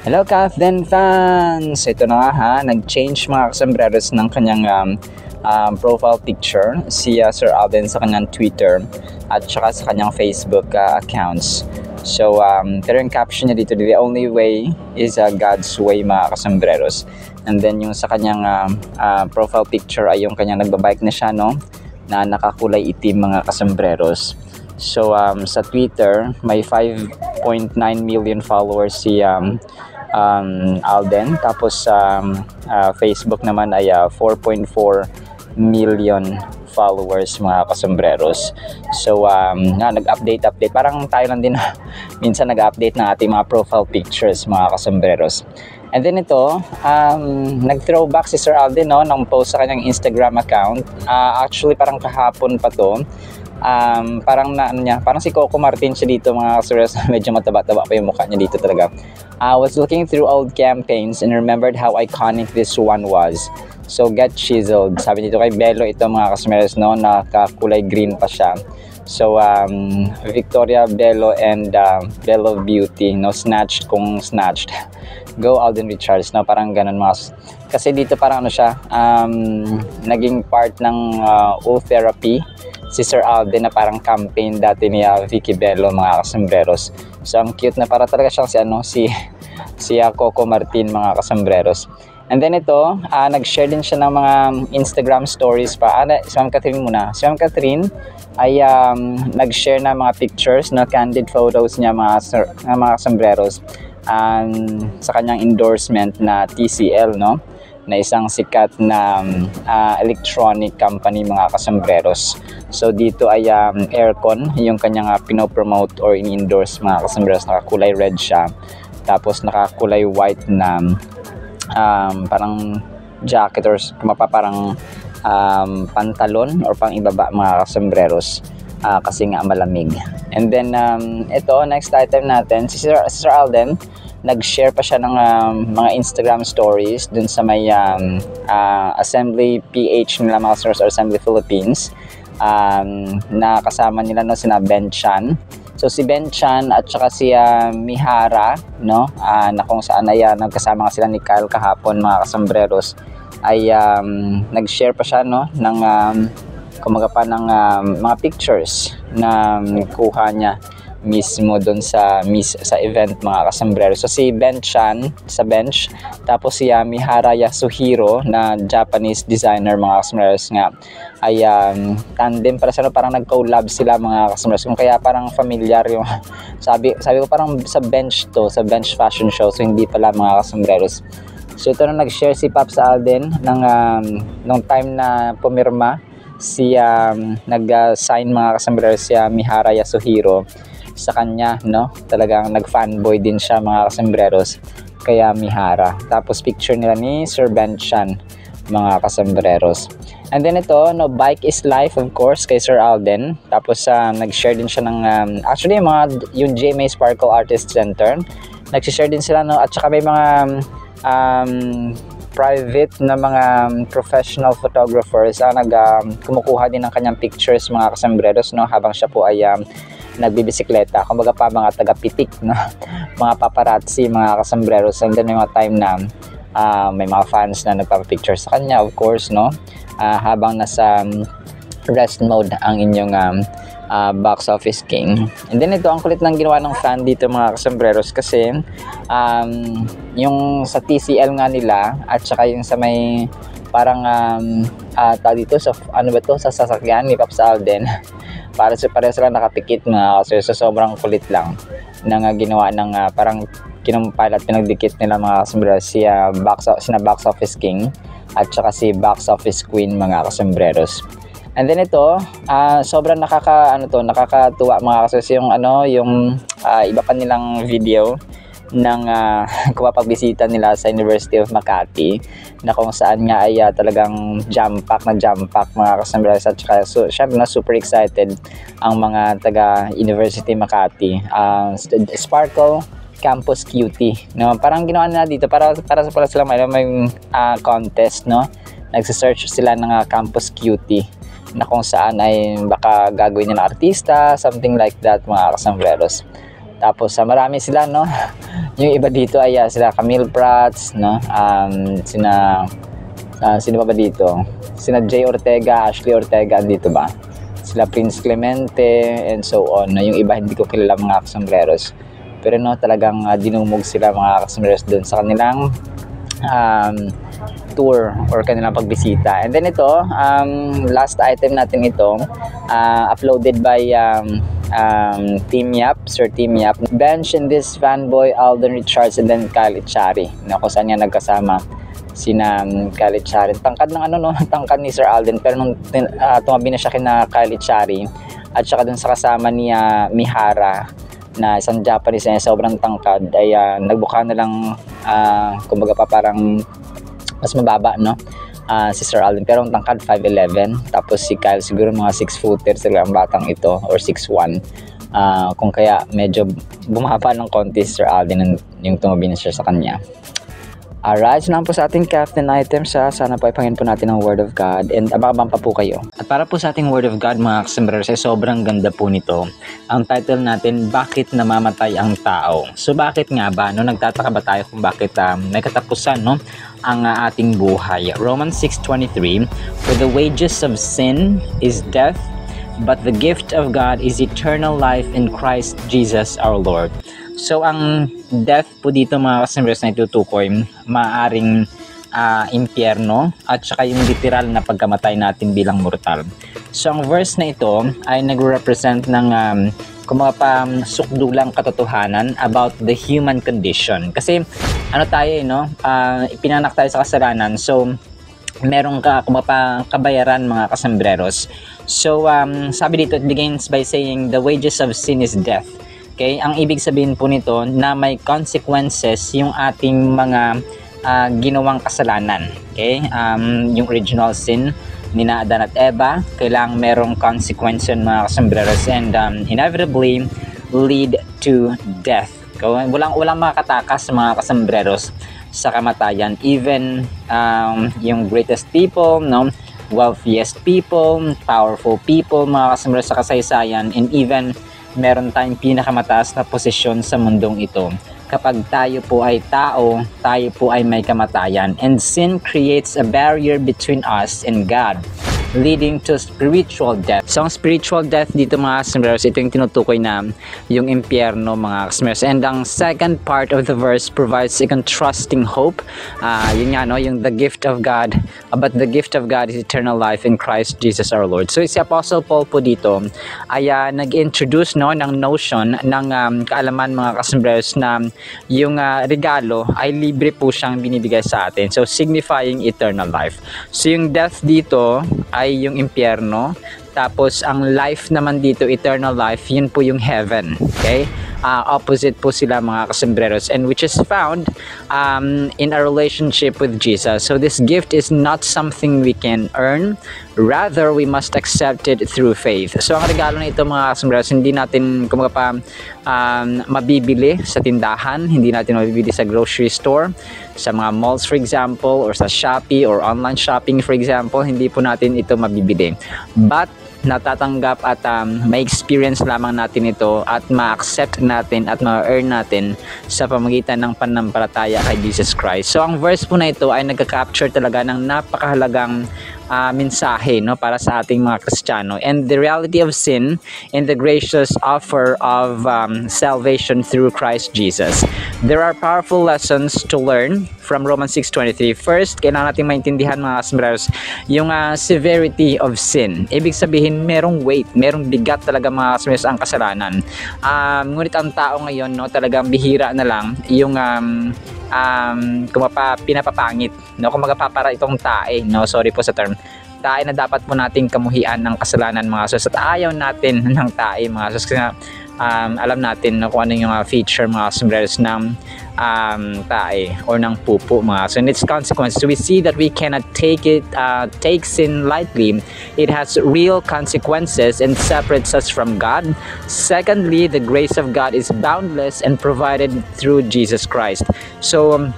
Hello Kathden fans! Ito na nga ha, nag-change mga kasambreros ng kanyang profile picture si Sir Alden sa kanyang Twitter at saka sa kanyang Facebook accounts. So, pero yung caption niya dito, the only way is God's way mga kasambreros. And then yung sa kanyang profile picture ay yung kanyang nagbabike na siya, no? Na nakakulay itim mga kasambreros. So, sa Twitter, may 5.9 million followers si Alden. Tapos Facebook naman ay 4.4 million followers mga kasambreros. So nag-update parang tayo lang din minsan nag-update ng ating mga profile pictures mga kasambreros. And then ito, nag-throwback si Sir Alden, no, ng post sa kanyang Instagram account. Actually parang kahapon pa to. Parang parang si Coco Martin siya dito mga kasambreros. Medyo mataba-taba pa yung mukha niya dito talaga. I was looking through old campaigns and remembered how iconic this one was. So get chiseled. Sabi dito kay Bello ito mga kasambreros, no, nakakulay green pa siya. So Victoria Bello and Bello Beauty, no, snatched kung snatched. Go Alden Richards, no, parang ganun mga. Kasi dito parang ano siya, naging part ng O Therapy si Sir Alden na parang campaign dati ni Vicky Bello mga kasambreros. So ang cute na para talaga siyang si Coco Martin mga kasambreros. And then ito, nag-share din siya ng mga Instagram stories pa. Si Ma'am Catherine muna. Si Ma'am Catherine ay nag-share na mga pictures, no, candid photos niya mga kasambreros sa kanyang endorsement na TCL, no, na isang sikat na electronic company mga kasambreros. So dito ay aircon yung kanyang pinopromote or in-endorse mga kasambreros. Nakakulay red siya. Tapos nakakulay white na parang jacket or parang pantalon or pang ibaba mga kasambreros kasi nga malamig. And then ito, next item natin, si Sir Alden, nag-share pa siya ng mga Instagram stories dun sa may Assembly PH nila mga stores or Assembly Philippines, na kasama nila, no, sina Ben Chan. So si Ben Chan at saka si Mihara, no, na kung saan ay nagkasama nga sila ni Kyle kahapon mga kasambreros, ay nag-share pa siya, no, ng kumaga pa ng mga pictures na kuha niya mismo doon sa event mga kasambreros. So si Ben Chan sa bench, tapos si Mihara Yasuhiro na Japanese designer mga kasambreros nga ay tandem para sila, parang nag-collab sila mga kasambreros. Kung kaya parang familiar yung sabi ko parang sa bench fashion show. So hindi pala mga kasambreros. So ito na nag-share si Pops Alden nung time na pumirma si nag-sign mga kasambreros si Mihara Yasuhiro sa kanya, no, talagang nag-fanboy din siya mga kasambreros kaya Mihara. Tapos picture nila ni Sir Ben Chan mga kasambreros. And then ito, no, bike is life of course kay Sir Alden. Tapos nag-share din siya ng actually yung GMA Sparkle Artist Center, nag-share din sila, no, at saka may mga private na mga professional photographers kumukuha din ng kanyang pictures mga kasambreros, no, habang siya po ay nagbibisikleta. Kumbaga pa mga taga-pitik, no, mga paparazzi mga kasambreros. And then may mga time na may mga fans na nagpapapicture sa kanya of course, no, habang nasa rest mode ang inyong box office king. And then ito, ang kulit ng ginawa ng fan dito mga kasambreros kasi yung sa TCL nga nila at saka yung sa may parang dito sa sa sasakyan ni Pops Alden para sila nakapikit mga kasambreros. So sobrang kulit lang nang ginawa ng parang kinumpile at pinagdikit nila mga kasambreros si box office king at saka si box office queen mga kasambreros. And then ito, sobrang nakakatuwa mga kasambreros yung iba pa nilang video ng kumapagbisita nila sa University of Makati, na kung saan nga ay talagang jam pack mga kasambreros. At saka syempre super excited ang mga taga University Makati. Sparkle Campus Cutie, no, parang ginawa nila dito para sila may contest, no, nagse-search sila ng Campus Cutie na kung saan ay baka gagawin nila artista, something like that mga kasambreros. Tapos marami sila, no? Yung iba dito ay sila Camille Prats, no? Sino pa ba dito? Sina Jay Ortega, Ashley Ortega, dito ba? Sila Prince Clemente, and so on. Yung iba hindi ko kilala mga kasombreros. Pero no, talagang dinumog sila mga kasombreros doon sa kanilang tour or kanilang pagbisita. And then ito, last item natin ito, uploaded by Team Yap, Sir Team Yap. Bench in this fanboy, Alden Richards, and then Kyle Echari. Kung saan niya nagkasama sina Kyle Echari. Tangkad ng tangkad ni Sir Alden, pero nung tumabi na siya kina Kyle Echari at saka dun sa kasama ni Mihara na isang Japanese na sobrang tangkad ay nagbuka na lang kumbaga pa parang mas mababa, no? Si Sir Alden, pero ang tangkad 5'11", tapos si Kyle siguro mga 6-footer sila ang batang ito, or 6'1", kung kaya medyo bumaba ng konti si Sir Alden yung tumabi na siya sa kanya. Alright, so naman po sa ating captain items, sana po ipangin po natin ang Word of God and abang-abang pa po kayo. At para po sa ating Word of God mga kasombreros, sobrang ganda po nito. Ang title natin, Bakit Namamatay ang Tao? So bakit nga ba? No? Nagtataka ba tayo kung bakit may katapusan, no? Ang ating buhay. Romans 6:23, For the wages of sin is death, but the gift of God is eternal life in Christ Jesus our Lord. So ang death po dito mga kasombreros na itutukoy, maaring impyerno at saka yung literal na pagkamatay natin bilang mortal. So ang verse na ito ay nagre-represent ng sukdulang katotohanan about the human condition. Kasi ano tayo, no? Ipinanak tayo sa kasalanan. So merong kabayaran mga kasombreros. So sabi dito, it begins by saying the wages of sin is death. Okay, ang ibig sabihin po nito na may consequences yung ating mga ginawang kasalanan. Okay, yung original sin ni Adan at Eva, kailangang merong consequence yun mga kasombreros, and inevitably lead to death. Okay? Walang makakatakas mga kasombreros sa kamatayan. Even yung greatest people, no, wealthiest people, powerful people mga kasombreros sa kasaysayan, and even meron tayong pinakamataas na posisyon sa mundong ito. Kapag tayo po ay tao, tayo po ay may kamatayan. And sin creates a barrier between us and God, leading to spiritual death. So ang spiritual death dito mga kasombreros, ito yung tinutukoy na yung impyerno mga kasombreros. And ang second part of the verse provides a contrasting hope. Yun nga, no, yung the gift of God, but the gift of God is eternal life in Christ Jesus our Lord. So si Apostle Paul po dito ay nag-introduce, no, ng notion ng kaalaman mga kasombreros na yung regalo ay libre po siyang binibigay sa atin. So signifying eternal life. So yung death dito ay yung impyerno, tapos ang life naman dito, eternal life, yun po yung heaven. Okay, opposite po sila mga kasombreros, and which is found in our relationship with Jesus. So this gift is not something we can earn, rather we must accept it through faith. So ang regalo na ito mga kasombreros, hindi natin mabibili sa tindahan, hindi natin mabibili sa grocery store, sa mga malls for example, or sa Shopee or online shopping for example, hindi po natin ito mabibili. But natatanggap at may experience lamang natin ito at ma-accept natin at ma-earn natin sa pamamagitan ng pananampalataya kay Jesus Christ. So ang verse po na ito ay nagka-capture talaga ng napakahalagang mensahe, no, para sa ating mga Kristiyano, and the reality of sin and the gracious offer of salvation through Christ Jesus. There are powerful lessons to learn from Romans 6:23. First, kailangan natin maintindihan mga kasombreros yung severity of sin. Ibig sabihin, merong weight, merong bigat talaga mga kasombreros ang kasalanan. Ngunit ang tao ngayon, no, talagang bihira na lang yung pinapapangit, no, para itong tae, no, sorry po sa term, tae na dapat po nating kamuhian ng kasalanan mga sus, at ayaw natin ng tae mga sus, kasi alam natin, no, kung ano yung feature mga sombreros ng tae or ng pupo mga. So in its consequences, we see that we cannot take sin lightly. It has real consequences and separates us from God. Secondly, the grace of God is boundless and provided through Jesus Christ. So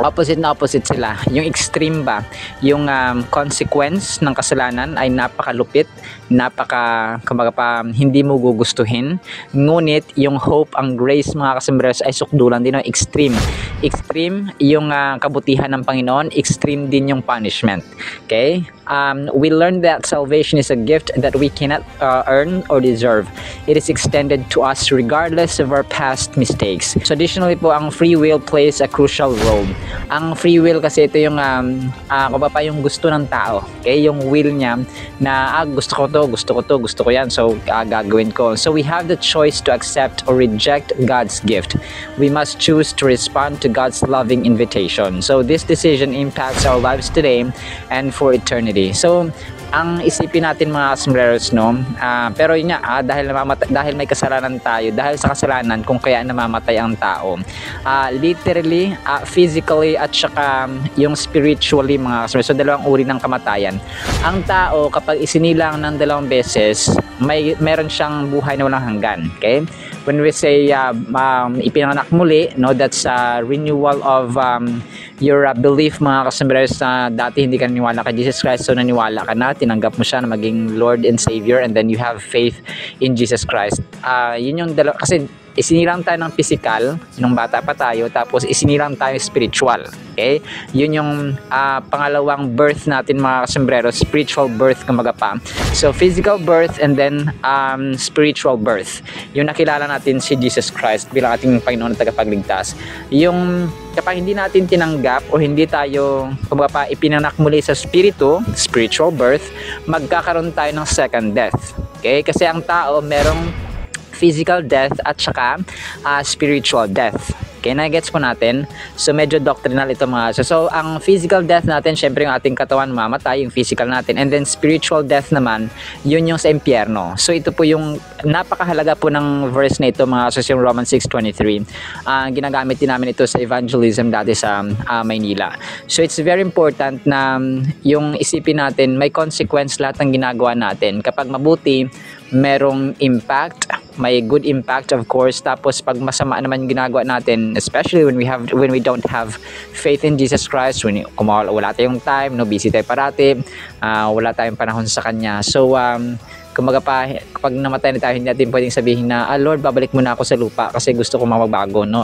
opposite na opposite sila. Yung extreme ba yung consequence ng kasalanan ay napakalupit, kumbaga pa hindi mo gugustuhin. Ngunit yung hope, ang grace mga kasembreros ay sukdulan din, extreme. Extreme yung kabutihan ng Panginoon, extreme din yung punishment. Okay? We learn that salvation is a gift that we cannot earn or deserve. It is extended to us regardless of our past mistakes. So additionally po, ang free will plays a crucial role. Ang free will kasi ito yung yung gusto ng tao. Okay? Yung will niya na gusto ko yan, so gagawin ko. So we have the choice to accept or reject God's gift. We must choose to respond to God's loving invitation. So this decision impacts our lives today and for eternity. So ang isipin natin mga sombreros, no, pero yun nga, dahil may kasalanan tayo, dahil sa kasalanan kung kaya namamatay ang tao, literally, physically at saka yung spiritually mga sombreros. So dalawang uri ng kamatayan. Ang tao kapag isinilang ng 2 beses, meron siyang buhay na walang hanggan. Okay? When we say ipinanganak muli, no, that's renewal of your belief mga kasombreros, na dati hindi ka naniwala kay Jesus Christ, so naniwala ka na, tinanggap mo siya na maging Lord and Savior, and then you have faith in Jesus Christ. Yun yung dalawa, kasi isinilang tayo ng physical nung bata pa tayo, tapos isinilang tayo spiritual. Okay? Yun yung pangalawang birth natin mga kasombreros, spiritual birth kumbaga pa. So physical birth and then spiritual birth. Yung nakilala natin si Jesus Christ bilang ating Panginoon at tagapagligtas. Yung kapag hindi natin tinanggap o hindi tayo kumbaga pa ipinanak muli sa spiritual birth, magkakaroon tayo ng second death. Okay? Kasi ang tao merong physical death at saka spiritual death. Okay, na-gets po natin. So medyo doctrinal ito mga. So ang physical death natin, syempre yung ating katawan mamatay, yung physical natin. And then spiritual death naman, yun yung sa impyerno. So ito po yung napakahalaga po ng verse na ito mga. So yung Romans 6:23. Ginagamit din namin ito sa evangelism dati sa Maynila. So it's very important na yung isipin natin, may consequence lahat ng ginagawa natin. Kapag mabuti, merong impact, may good impact of course. Tapos pag masama naman yung ginagawa natin, especially when we don't have faith in Jesus Christ, when wala tayong time, no, busy tayo parati, wala tayong panahon sa Kanya. So kumbaga pa, kapag namatay na tayo, hindi natin pwedeng sabihin na, Lord, babalik muna ako sa lupa kasi gusto ko magbago, no?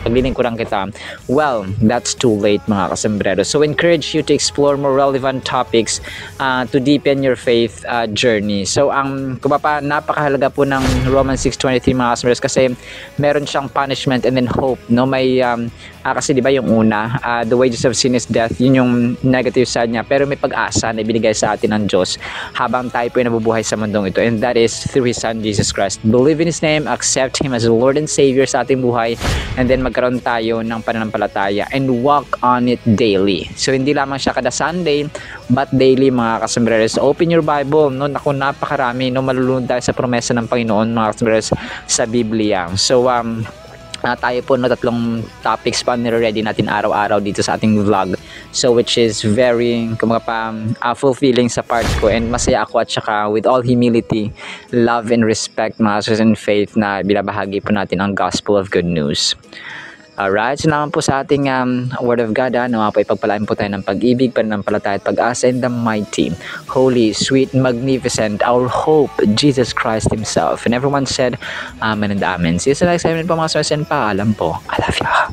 Paglilingkuran kita. Well, that's too late mga kasombrero. So encourage you to explore more relevant topics to deepen your faith journey. So kumbaga pa, napakahalaga po ng Romans 6:23 mga kasombrero kasi meron siyang punishment and then hope, no? May kasi di ba yung una, the wages of sin is death, yun yung negative side niya, pero may pag-asa na ibinigay sa atin ng Diyos habang tayo po ay nabubuhay sa mundong ito, and that is through His Son Jesus Christ. Believe in His name, accept Him as Lord and Savior sa ating buhay, and then magkaroon tayo ng pananampalataya and walk on it daily. So hindi lamang siya kada Sunday but daily mga kasombrero. So open your Bible, no? Naku, napakarami, no? Malulunod tayo sa promesa ng Panginoon mga kasombrero sa Biblia. So tayo po, no, 3 topics pa nire-ready natin araw-araw dito sa ating vlog. So which is very fulfilling sa part ko, and masaya ako at saka with all humility, love and respect mga sisters in faith na binabahagi po natin ang gospel of good news. Alright, so naman po sa ating Word of God, nawa po ipagpalain po tayo ng pag-ibig, pananampalataya at pag-asa in the mighty, holy, sweet, magnificent, our hope, Jesus Christ Himself. And everyone said, Amen and Amen. See you sa next time po mga source, and paalam po. I love you.